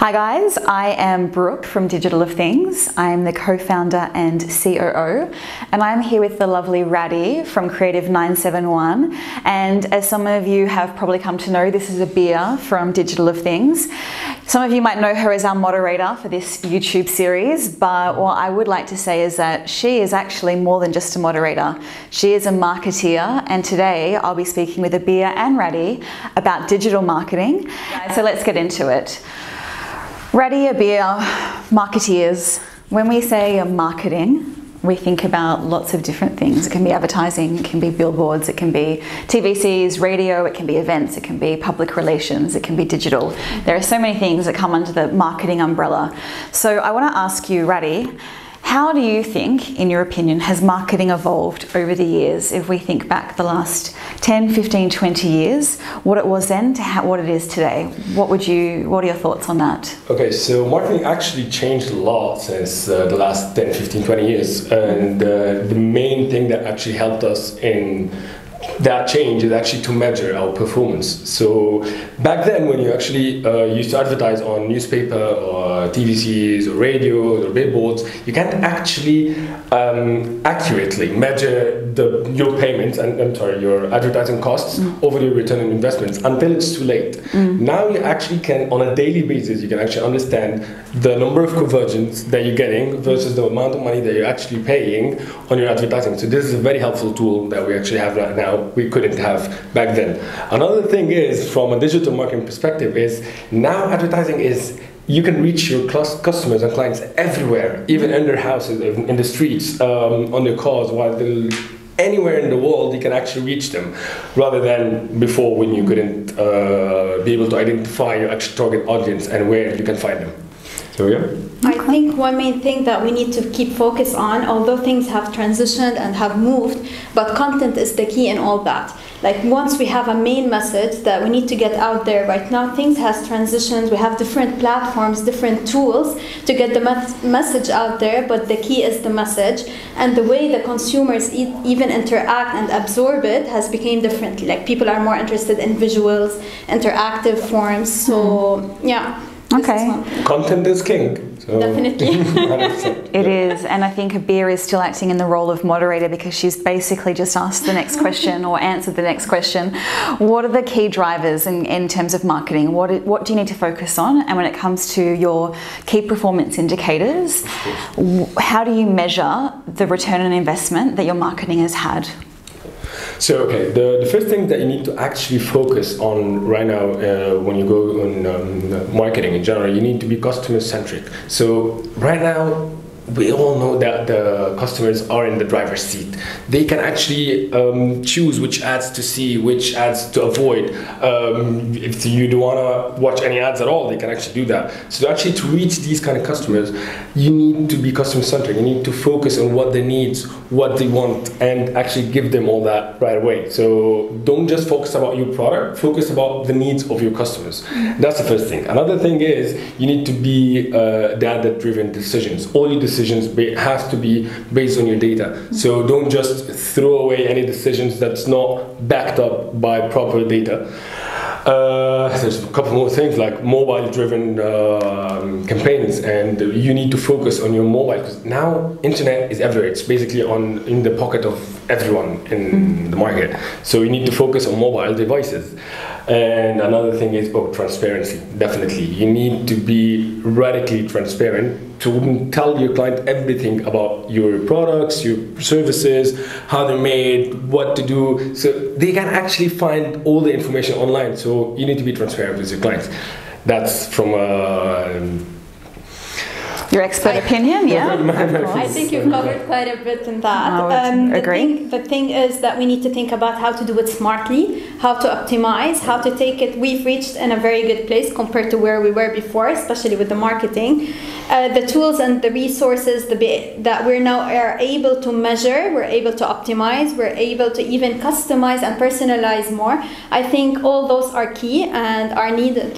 Hi guys, I am Brooke from Digital of Things. I'm the co-founder and COO, and I'm here with the lovely Radhi from Creative 971. And as some of you have probably come to know, this is Abir from Digital of Things. Some of you might know her as our moderator for this YouTube series, but what I would like to say is that she is actually more than just a moderator. She is a marketeer, and today I'll be speaking with Abir and Radhi about digital marketing. So let's get into it. Radhi, Abir, marketeers. When we say marketing, we think about lots of different things. It can be advertising, it can be billboards, it can be TVCs, radio, it can be events, it can be public relations, it can be digital. There are so many things that come under the marketing umbrella. So I want to ask you, Radhi, how do you think, in your opinion, has marketing evolved over the years? If we think back the last 10, 15, 20 years, what it was then to what it is today, what are your thoughts on that? Okay, so marketing actually changed a lot since the last 10, 15, 20 years. And the main thing that actually helped us in that change is actually to measure our performance. So back then, when you actually used to advertise on newspaper or TVCs or radios or billboards, you can't actually accurately measure your payments and your advertising costs over your return on investments until it's too late. Now you actually can, on a daily basis, you can actually understand the number of conversions that you're getting versus the amount of money that you're actually paying on your advertising. So this is a very helpful tool that we actually have right now. We couldn't have back then. Another thing is, from a digital marketing perspective, is now advertising is, you can reach your customers and clients everywhere, even in their houses, in the streets, on their cars, while they're anywhere in the world, you can actually reach them, rather than before when you couldn't be able to identify your actual target audience and where you can find them. So yeah. I think one main thing that we need to keep focus on, although things have transitioned and have moved, but content is the key in all that. Like, once we have a main message that we need to get out there, right now things has transitioned, we have different platforms, different tools to get the message out there, but the key is the message, and the way the consumers even interact and absorb it has become differently. Like, people are more interested in visuals, interactive forms, so yeah. Okay. Content is king. So. Definitely. It is, and I think Abir is still acting in the role of moderator because she's basically just asked the next question or answered the next question. What are the key drivers in terms of marketing? What do you need to focus on? And when it comes to your key performance indicators, how do you measure the return on investment that your marketing has had? So, okay, the first thing that you need to actually focus on right now when you go on marketing in general, you need to be customer-centric. So, right now, we all know that the customers are in the driver's seat. They can actually choose which ads to see, which ads to avoid. If you don't want to watch any ads at all, they can actually do that. So actually, to reach these kind of customers, you need to be customer-centric. You need to focus on what they need, what they want, and actually give them all that right away. So don't just focus about your product, focus about the needs of your customers. That's the first thing. Another thing is, you need to be data-driven decisions. All your decisions have to be based on your data. So don't just throw away any decisions that's not backed up by proper data. There's a couple more things like mobile-driven campaigns, and you need to focus on your mobile, because now internet is everywhere. It's basically in the pocket of everyone in the market. So you need to focus on mobile devices. And another thing is transparency. Definitely, you need to be radically transparent to tell your client everything about your products, your services, how they're made, what to do, so they can actually find all the information online. So you need to be transparent with your clients. That's from your expert opinion, yeah? I think you've covered quite a bit in that. I would agree. The thing is that we need to think about how to do it smartly, how to optimize, how to take it. We've reached in a very good place compared to where we were before, especially with the marketing. The tools and the resources that we're now are able to measure, we're able to optimize, we're able to even customize and personalize more. I think all those are key and are needed.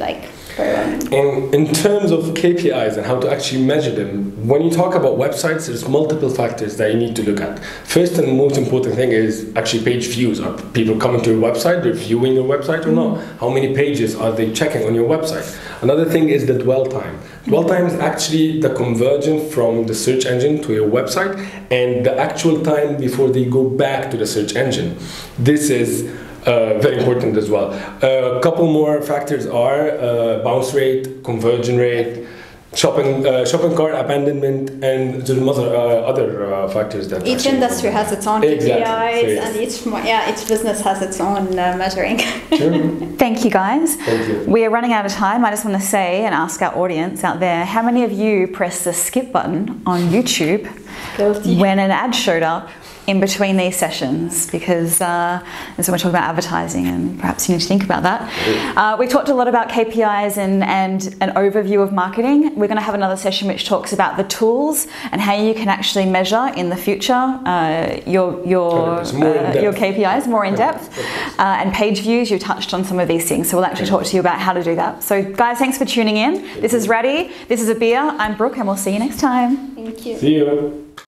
And in terms of KPIs and how to actually measure them, when you talk about websites, there's multiple factors that you need to look at. First and most important thing is actually page views. Are people coming to your website, they're viewing your website or not? How many pages are they checking on your website? Another thing is the dwell time. Dwell time is actually the conversion from the search engine to your website and the actual time before they go back to the search engine. This is very important as well. A couple more factors are bounce rate, conversion rate, shopping cart abandonment, and there's other factors that each industry has its own KPIs, exactly. So and each business has its own measuring. Sure. Thank you, guys. Thank you. We are running out of time. I just want to say and ask our audience out there, how many of you pressed the skip button on YouTube when an ad showed up in between these sessions? Because as we're talking about advertising, and perhaps you need to think about that. We talked a lot about KPIs and an overview of marketing. We're going to have another session which talks about the tools and how you can actually measure in the future your KPIs more in depth. And page views, you touched on some of these things. So we'll actually talk to you about how to do that. So guys, thanks for tuning in. This is Radi. This is Abia. I'm Brooke, and we'll see you next time. Thank you. See you.